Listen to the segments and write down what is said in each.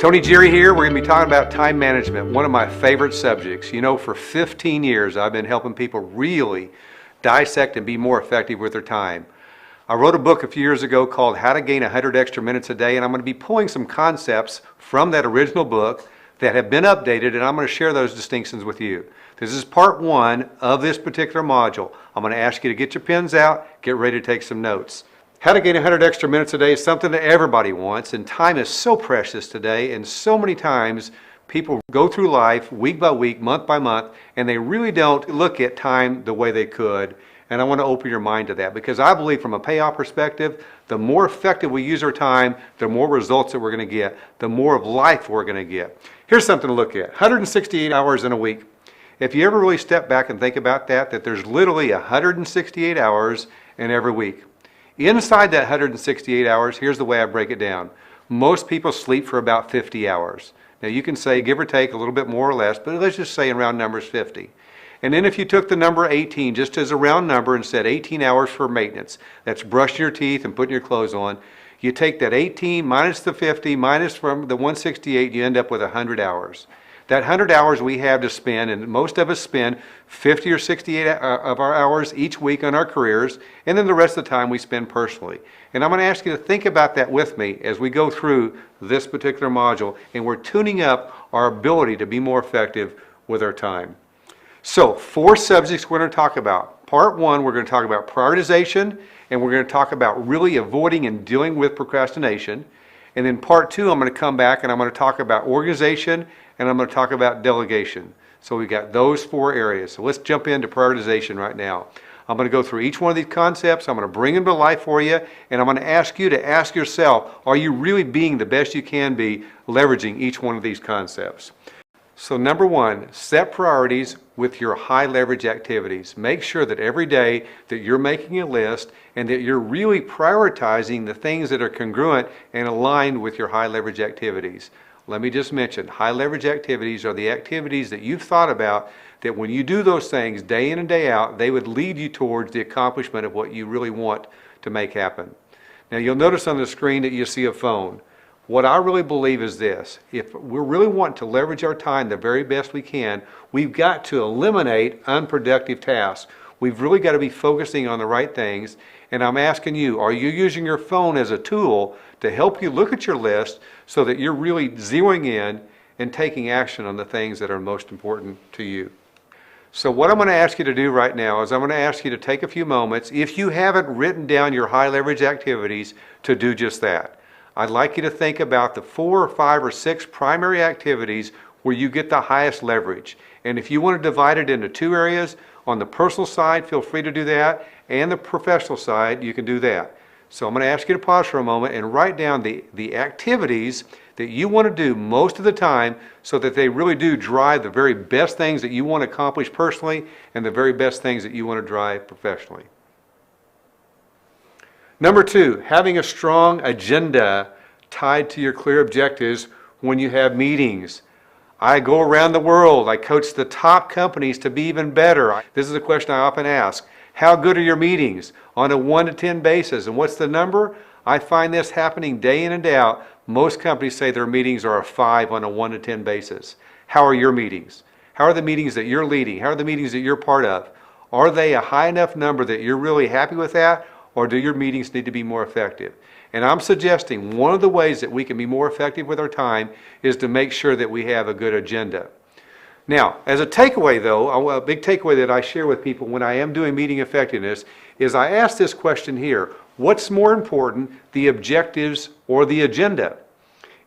Tony Jeary here. We're going to be talking about time management, one of my favorite subjects. You know, for 15 years I've been helping people really dissect and be more effective with their time. I wrote a book a few years ago called How to Gain 100 Extra Minutes a Day, and I'm going to be pulling some concepts from that original book that have been updated, and I'm going to share those distinctions with you. This is part one of this particular module. I'm going to ask you to get your pens out, get ready to take some notes. How to gain 100 extra minutes a day is something that everybody wants, and time is so precious today, and so many times people go through life week by week, month by month, and they really don't look at time the way they could. And I want to open your mind to that, because I believe from a payoff perspective, the more effective we use our time, the more results that we're going to get, the more of life we're going to get. Here's something to look at. 168 hours in a week. If you ever really step back and think about that there's literally 168 hours in every week. Inside that 168 hours, here's the way I break it down. Most people sleep for about 50 hours. Now you can say give or take a little bit more or less, but let's just say in round numbers 50. And then if you took the number 18 just as a round number and said 18 hours for maintenance, that's brushing your teeth and putting your clothes on, you take that 18 minus the 50 minus from the 168, you end up with 100 hours. That 100 hours we have to spend, and most of us spend 50 or 68 of our hours each week on our careers, and then the rest of the time we spend personally. And I'm going to ask you to think about that with me as we go through this particular module, and we're tuning up our ability to be more effective with our time. So, 4 subjects we're going to talk about. Part 1, we're going to talk about prioritization, and we're going to talk about really avoiding and dealing with procrastination. And then part 2, I'm going to come back and I'm going to talk about organization, and I'm going to talk about delegation. So we've got those 4 areas. So let's jump into prioritization right now. I'm going to go through each one of these concepts. I'm going to bring them to life for you, and I'm going to ask you to ask yourself, are you really being the best you can be leveraging each one of these concepts? So number 1, set priorities with your high leverage activities. Make sure that every day that you're making a list and that you're really prioritizing the things that are congruent and aligned with your high leverage activities. Let me just mention, high leverage activities are the activities that you've thought about that when you do those things day in and day out, they would lead you towards the accomplishment of what you really want to make happen. Now you'll notice on the screen that you see a phone. What I really believe is this: if we're really wanting to leverage our time the very best we can, we've got to eliminate unproductive tasks. We've really got to be focusing on the right things. And I'm asking you, are you using your phone as a tool to help you look at your list so that you're really zeroing in and taking action on the things that are most important to you? So what I'm going to ask you to do right now is I'm going to ask you to take a few moments, if you haven't written down your high leverage activities, to do just that. I'd like you to think about the 4 or 5 or 6 primary activities where you get the highest leverage. And if you want to divide it into 2 areas, on the personal side, feel free to do that, and the professional side, you can do that. So I'm going to ask you to pause for a moment and write down the activities that you want to do most of the time so that they really do drive the very best things that you want to accomplish personally and the very best things that you want to drive professionally. Number 2, having a strong agenda tied to your clear objectives when you have meetings. I go around the world. I coach the top companies to be even better. This is a question I often ask. How good are your meetings on a 1 to 10 basis? And what's the number? I find this happening day in and day out. Most companies say their meetings are a 5 on a 1 to 10 basis. How are your meetings? How are the meetings that you're leading? How are the meetings that you're part of? Are they a high enough number that you're really happy with that? Or do your meetings need to be more effective? And I'm suggesting one of the ways that we can be more effective with our time is to make sure that we have a good agenda. Now, as a takeaway though, a big takeaway that I share with people when I am doing meeting effectiveness is I ask this question here: what's more important, the objectives or the agenda?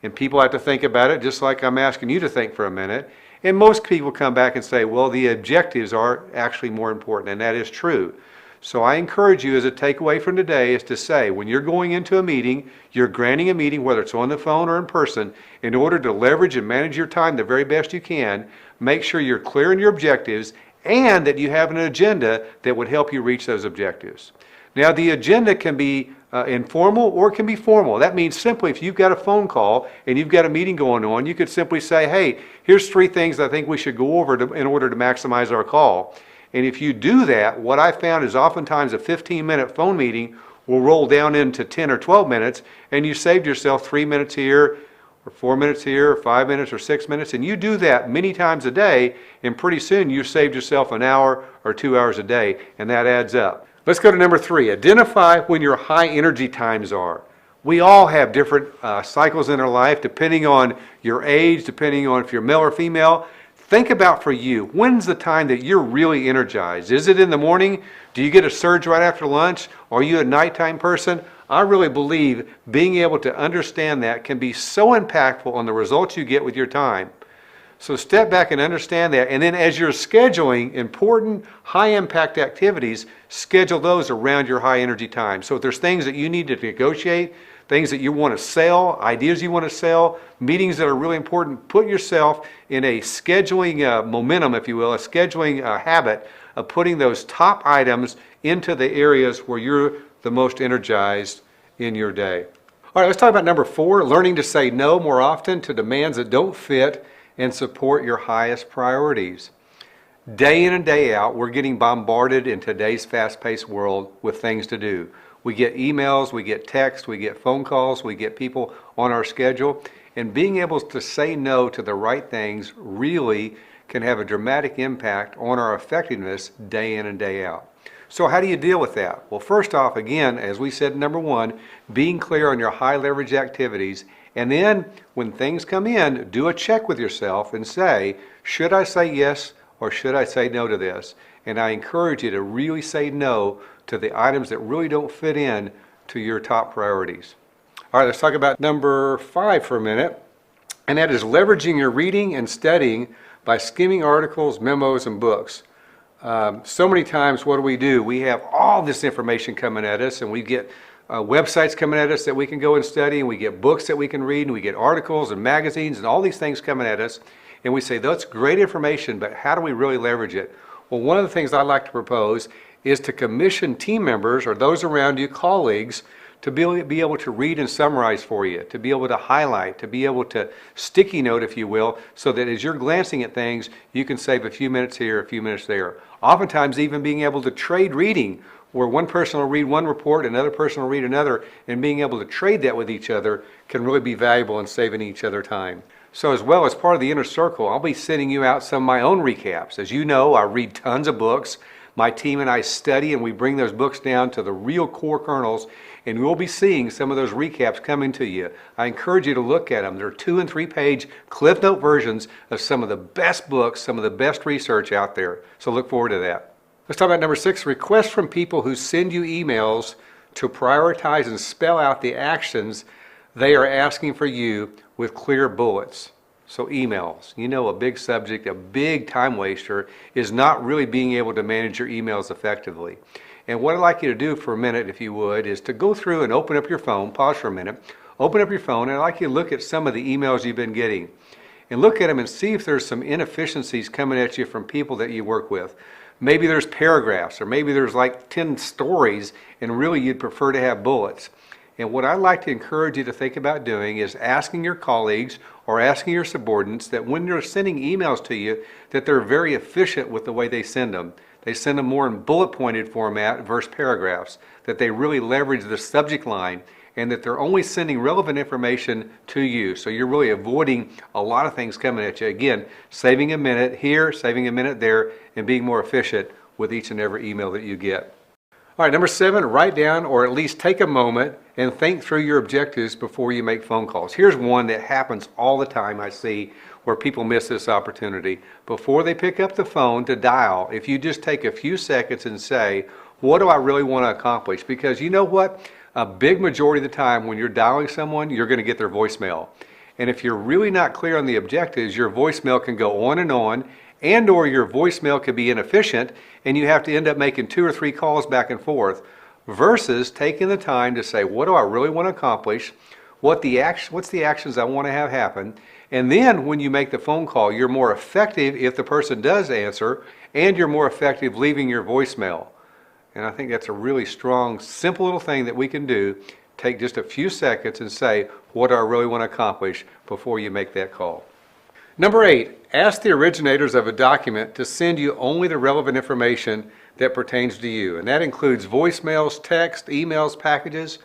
And people have to think about it just like I'm asking you to think for a minute. And most people come back and say, well, the objectives are actually more important, and that is true. So I encourage you as a takeaway from today is to say, when you're going into a meeting, you're granting a meeting, whether it's on the phone or in person, in order to leverage and manage your time the very best you can, make sure you're clear in your objectives and that you have an agenda that would help you reach those objectives. Now the agenda can be informal or it can be formal. That means simply if you've got a phone call and you've got a meeting going on, you could simply say, hey, here's 3 things I think we should go over in order to maximize our call. And if you do that, what I found is oftentimes a 15-minute phone meeting will roll down into 10 or 12 minutes, and you saved yourself 3 minutes here or 4 minutes here, or 5 minutes, or 6 minutes, and you do that many times a day, and pretty soon you've saved yourself an hour or 2 hours a day, and that adds up. Let's go to number 3. Identify when your high energy times are. We all have different cycles in our life, depending on your age, depending on if you're male or female. Think about for you, when's the time that you're really energized? Is it in the morning? Do you get a surge right after lunch? Are you a nighttime person? I really believe being able to understand that can be so impactful on the results you get with your time. So step back and understand that, and then as you're scheduling important high impact activities, schedule those around your high energy time. So if there's things that you need to negotiate, things that you want to sell, ideas you want to sell, meetings that are really important, put yourself in a scheduling momentum, if you will, a scheduling habit of putting those top items into the areas where you're the most energized in your day. All right, let's talk about number 4, learning to say no more often to demands that don't fit and support your highest priorities. Day in and day out, we're getting bombarded in today's fast-paced world with things to do. We get emails, we get texts, we get phone calls, we get people on our schedule, and being able to say no to the right things really can have a dramatic impact on our effectiveness day in and day out. So how do you deal with that? Well, first off, again, as we said, number 1, being clear on your high leverage activities, and then when things come in, do a check with yourself and say, should I say yes or should I say no to this? And I encourage you to really say no to the items that really don't fit in to your top priorities. All right, let's talk about number 5 for a minute, and that is leveraging your reading and studying by skimming articles, memos, and books. So many times what do? We have all this information coming at us, and we get websites coming at us that we can go and study, and we get books that we can read, and we get articles and magazines and all these things coming at us, and we say, that's great information, but how do we really leverage it? Well, one of the things I'd like to propose is to commission team members or those around you, colleagues, to be able to read and summarize for you, to be able to highlight, to be able to sticky note, if you will, so that as you're glancing at things, you can save a few minutes here, a few minutes there. Oftentimes even being able to trade reading, where one person will read one report, another person will read another, and being able to trade that with each other can really be valuable in saving each other time. So as well, as part of the inner circle, I'll be sending you out some of my own recaps. As you know, I read tons of books. My team and I study, and we bring those books down to the real core kernels, and we'll be seeing some of those recaps coming to you. I encourage you to look at them. They're 2- and 3-page Cliff Note versions of some of the best books, some of the best research out there. So look forward to that. Let's talk about number 6, requests from people who send you emails to prioritize and spell out the actions they are asking for you with clear bullets. So emails, you know, a big subject, a big time waster is not really being able to manage your emails effectively. And what I'd like you to do for a minute, if you would, is to go through and open up your phone, pause for a minute, open up your phone, and I'd like you to look at some of the emails you've been getting. And look at them and see if there's some inefficiencies coming at you from people that you work with. Maybe there's paragraphs, or maybe there's like 10 stories, and really you'd prefer to have bullets. And what I'd like to encourage you to think about doing is asking your colleagues or asking your subordinates that when they're sending emails to you, that they're very efficient with the way they send them. They send them more in bullet pointed format versus paragraphs, that they really leverage the subject line, and that they're only sending relevant information to you. So you're really avoiding a lot of things coming at you. Again, saving a minute here, saving a minute there, and being more efficient with each and every email that you get. All right, number 7, write down or at least take a moment and think through your objectives before you make phone calls. Here's one that happens all the time I see where people miss this opportunity. Before they pick up the phone to dial, if you just take a few seconds and say, what do I really want to accomplish? Because you know what? A big majority of the time when you're dialing someone, you're going to get their voicemail. And if you're really not clear on the objectives, your voicemail can go on, and or your voicemail could be inefficient, and you have to end up making 2 or 3 calls back and forth, versus taking the time to say, what do I really want to accomplish? What's the actions I want to have happen? And then when you make the phone call, you're more effective if the person does answer, and you're more effective leaving your voicemail. And I think that's a really strong, simple little thing that we can do. Take just a few seconds and say, what do I really want to accomplish before you make that call? Number 8, ask the originators of a document to send you only the relevant information that pertains to you. And that includes voicemails, text, emails, packages.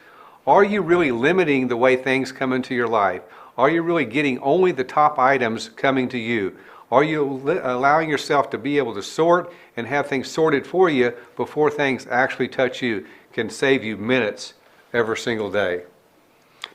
Are you really limiting the way things come into your life? Are you really getting only the top items coming to you? Are you allowing yourself to be able to sort and have things sorted for you before things actually touch you? Can save you minutes every single day.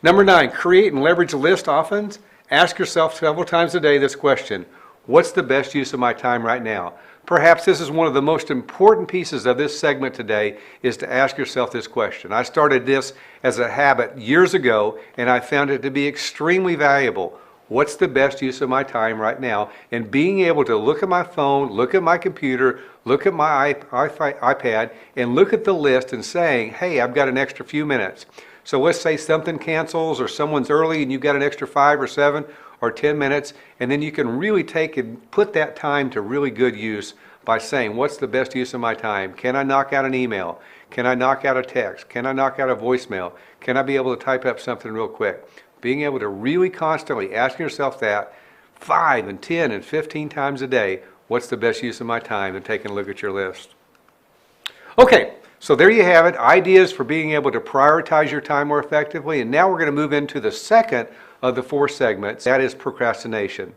Number 9, create and leverage a list often. Ask yourself several times a day this question: what's the best use of my time right now? Perhaps this is one of the most important pieces of this segment today, is to ask yourself this question. I started this as a habit years ago, and I found it to be extremely valuable. What's the best use of my time right now? And being able to look at my phone, look at my computer, look at my iPad, and look at the list and saying, hey, I've got an extra few minutes. So let's say something cancels or someone's early and you've got an extra 5 or 7 or 10 minutes, and then you can really take and put that time to really good use by saying, what's the best use of my time? Can I knock out an email? Can I knock out a text? Can I knock out a voicemail? Can I be able to type up something real quick? Being able to really constantly asking yourself that 5 and 10 and 15 times a day, what's the best use of my time, and taking a look at your list. Okay, so there you have it, ideas for being able to prioritize your time more effectively. And now we're going to move into the second of the 4 segments, that is procrastination.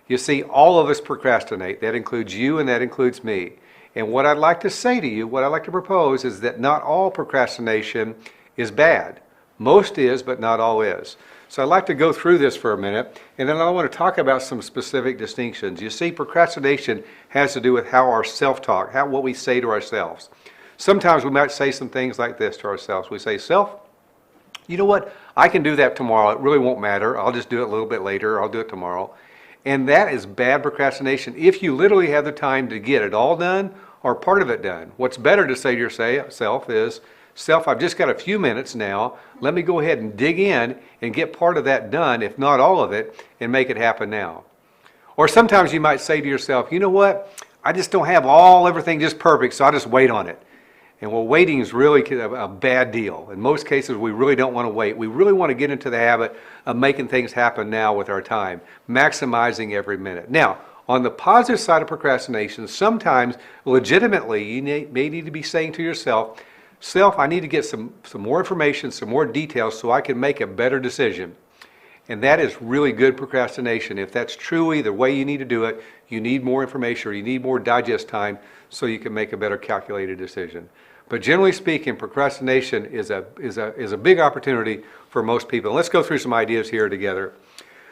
You see, all of us procrastinate. That includes you and that includes me. And what I'd like to say to you, what I'd like to propose, is that not all procrastination is bad. Most is, but not all is. So I'd like to go through this for a minute, and then I want to talk about some specific distinctions. You see, procrastination has to do with how our self-talk, what we say to ourselves. Sometimes we might say some things like this to ourselves. We say, self, you know what? I can do that tomorrow. It really won't matter. I'll just do it a little bit later. I'll do it tomorrow. And that is bad procrastination if you literally have the time to get it all done or part of it done. What's better to say to yourself is, self, I've just got a few minutes now. Let me go ahead and dig in and get part of that done, if not all of it, and make it happen now. Or sometimes you might say to yourself, you know what? I just don't have everything just perfect, so I'll just wait on it. And well, waiting is really a bad deal. In most cases, we really don't want to wait. We really want to get into the habit of making things happen now with our time, maximizing every minute. Now, on the positive side of procrastination, sometimes legitimately you may need to be saying to yourself, self, I need to get some more information, some more details so I can make a better decision. And that is really good procrastination. If that's truly the way you need to do it, you need more information or you need more digest time so you can make a better calculated decision. But generally speaking, procrastination is a big opportunity for most people. Let's go through some ideas here together.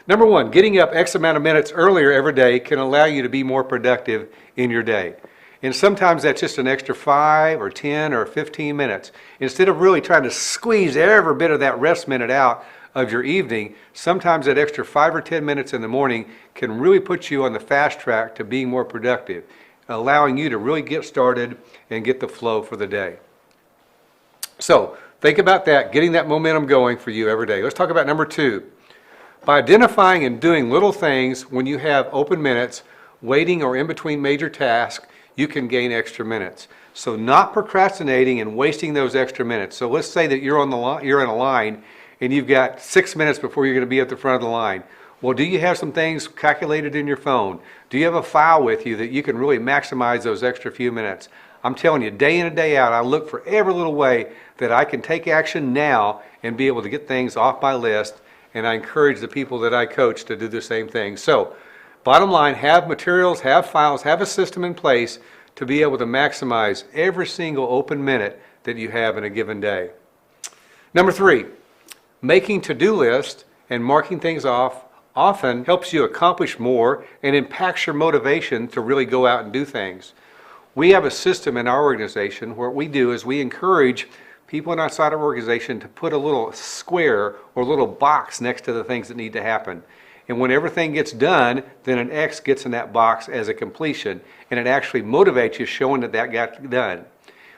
Number 1, getting up X amount of minutes earlier every day can allow you to be more productive in your day. And sometimes that's just an extra 5 or 10 or 15 minutes. Instead of really trying to squeeze every bit of that rest minute out of your evening, sometimes that extra 5 or 10 minutes in the morning can really put you on the fast track to being more productive, allowing you to really get started and get the flow for the day. So think about that, getting that momentum going for you every day. Let's talk about number 2. By identifying and doing little things when you have open minutes, waiting or in between major tasks, you can gain extra minutes. So not procrastinating and wasting those extra minutes. So let's say that you're in a line and you've got 6 minutes before you're going to be at the front of the line. Well, do you have some things calculated in your phone? Do you have a file with you that you can really maximize those extra few minutes? I'm telling you, day in and day out, I look for every little way that I can take action now and be able to get things off my list, and I encourage the people that I coach to do the same thing. So, bottom line, have materials, have files, have a system in place to be able to maximize every single open minute that you have in a given day. Number 3, making to-do lists and marking things off often helps you accomplish more and impacts your motivation to really go out and do things. We have a system in our organization where what we do is we encourage people inside our organization to put a little square or a little box next to the things that need to happen. And when everything gets done, then an X gets in that box as a completion, and it actually motivates you, showing that that got done.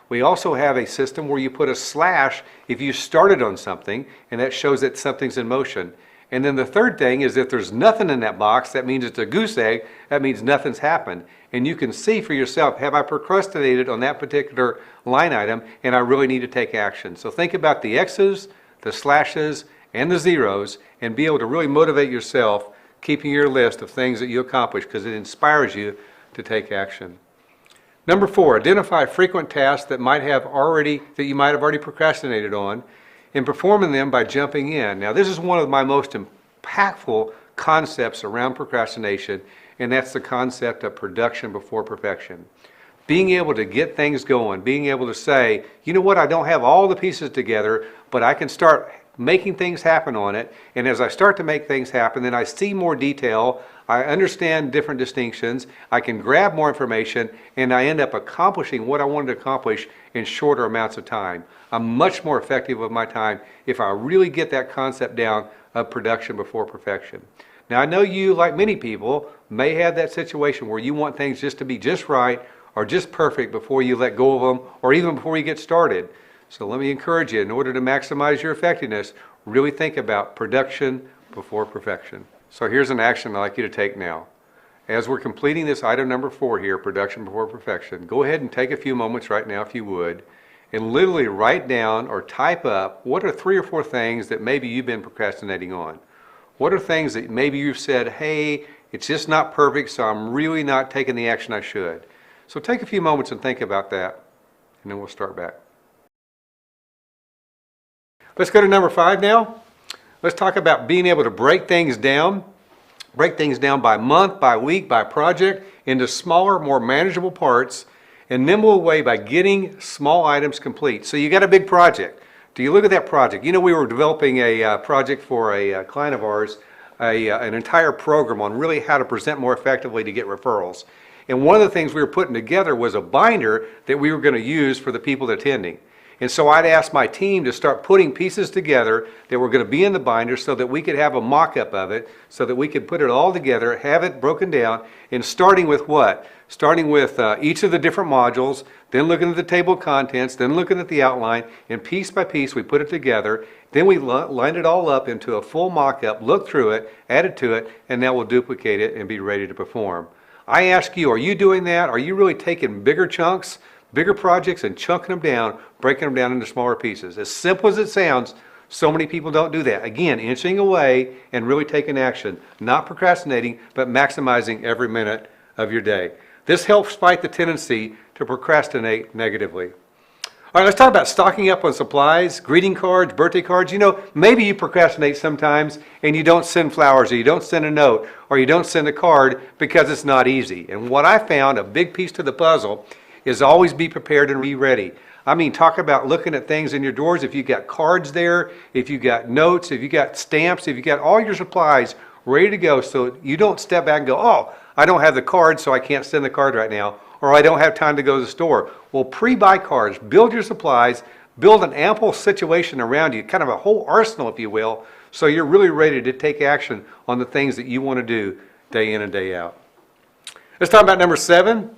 We also have a system where you put a slash if you started on something, and that shows that something's in motion. And then the third thing is if there's nothing in that box, that means it's a goose egg, that means nothing's happened. And you can see for yourself, have I procrastinated on that particular line item, and I really need to take action. So think about the X's, the slashes, and the zeros, and be able to really motivate yourself, keeping your list of things that you accomplish, because it inspires you to take action. Number 4, identify frequent tasks that you might have already procrastinated on, and performing them by jumping in. Now, this is one of my most impactful concepts around procrastination, and that's the concept of production before perfection. Being able to get things going, being able to say, you know what, I don't have all the pieces together, but I can start making things happen on it. And as I start to make things happen, then I see more detail, I understand different distinctions, I can grab more information, and I end up accomplishing what I wanted to accomplish in shorter amounts of time. I'm much more effective with my time if I really get that concept down of production before perfection. Now I know you, like many people, may have that situation where you want things just to be just right or just perfect before you let go of them, or even before you get started. So let me encourage you, in order to maximize your effectiveness, really think about production before perfection. So here's an action I'd like you to take now. As we're completing this item number 4 here, production before perfection, go ahead and take a few moments right now, if you would, and literally write down or type up what are 3 or 4 things that maybe you've been procrastinating on. What are things that maybe you've said, hey, it's just not perfect, so I'm really not taking the action I should. So take a few moments and think about that, and then we'll start back. Let's go to number 5 now. Let's talk about being able to break things down by month, by week, by project, into smaller, more manageable parts, and nimble away by getting small items complete. So you got a big project. Do you look at that project? You know, we were developing a project for a client of ours, an entire program on really how to present more effectively to get referrals. And one of the things we were putting together was a binder that we were going to use for the people attending. And so I'd asked my team to start putting pieces together that were going to be in the binder so that we could have a mock-up of it, so that we could put it all together, have it broken down, and starting with what? Starting with each of the different modules, then looking at the table of contents, then looking at the outline, and piece by piece we put it together. Then we lined it all up into a full mock-up, looked through it, added to it, and now we'll duplicate it and be ready to perform. I ask you, are you doing that? Are you really taking bigger chunks, bigger projects, and chunking them down, breaking them down into smaller pieces? As simple as it sounds, so many people don't do that. Again, inching away and really taking action, not procrastinating, but maximizing every minute of your day. This helps fight the tendency to procrastinate negatively. All right, let's talk about stocking up on supplies, greeting cards, birthday cards. You know, maybe you procrastinate sometimes and you don't send flowers, or you don't send a note, or you don't send a card because it's not easy. And what I found, a big piece to the puzzle, is always be prepared and be ready. I mean, talk about looking at things in your drawers. If you've got cards there, if you've got notes, if you've got stamps, if you've got all your supplies ready to go, so you don't step back and go, oh, I don't have the card, so I can't send the card right now, or I don't have time to go to the store. Well, pre-buy cards, build your supplies, build an ample situation around you, kind of a whole arsenal, if you will, so you're really ready to take action on the things that you want to do day in and day out. Let's talk about number 7.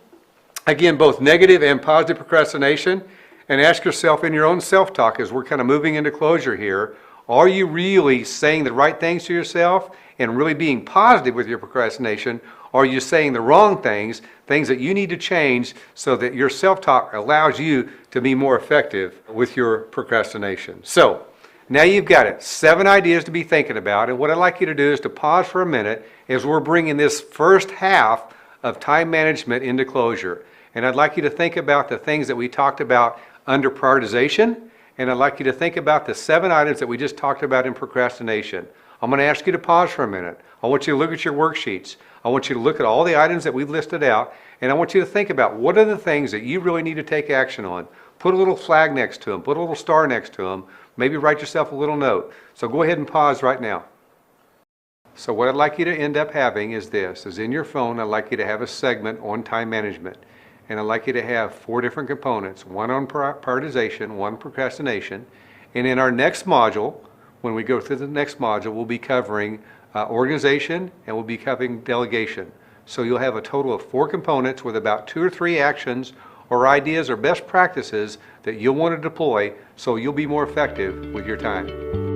Again, both negative and positive procrastination. And ask yourself in your own self-talk, as we're kind of moving into closure here, are you really saying the right things to yourself and really being positive with your procrastination? Or are you saying the wrong things, things that you need to change so that your self-talk allows you to be more effective with your procrastination? So now you've got it, 7 ideas to be thinking about. And what I'd like you to do is to pause for a minute as we're bringing this first half of time management into closure. And I'd like you to think about the things that we talked about under prioritization, and I'd like you to think about the 7 items that we just talked about in procrastination. I'm going to ask you to pause for a minute. I want you to look at your worksheets. I want you to look at all the items that we've listed out, and I want you to think about what are the things that you really need to take action on. Put a little flag next to them, put a little star next to them, maybe write yourself a little note. So go ahead and pause right now. So what I'd like you to end up having is this, is in your phone, I'd like you to have a segment on time management. And I'd like you to have 4 different components, 1 on prioritization, 1 procrastination. And in our next module, when we go through the next module, we'll be covering organization and we'll be covering delegation. So you'll have a total of 4 components with about 2 or 3 actions or ideas or best practices that you'll want to deploy so you'll be more effective with your time.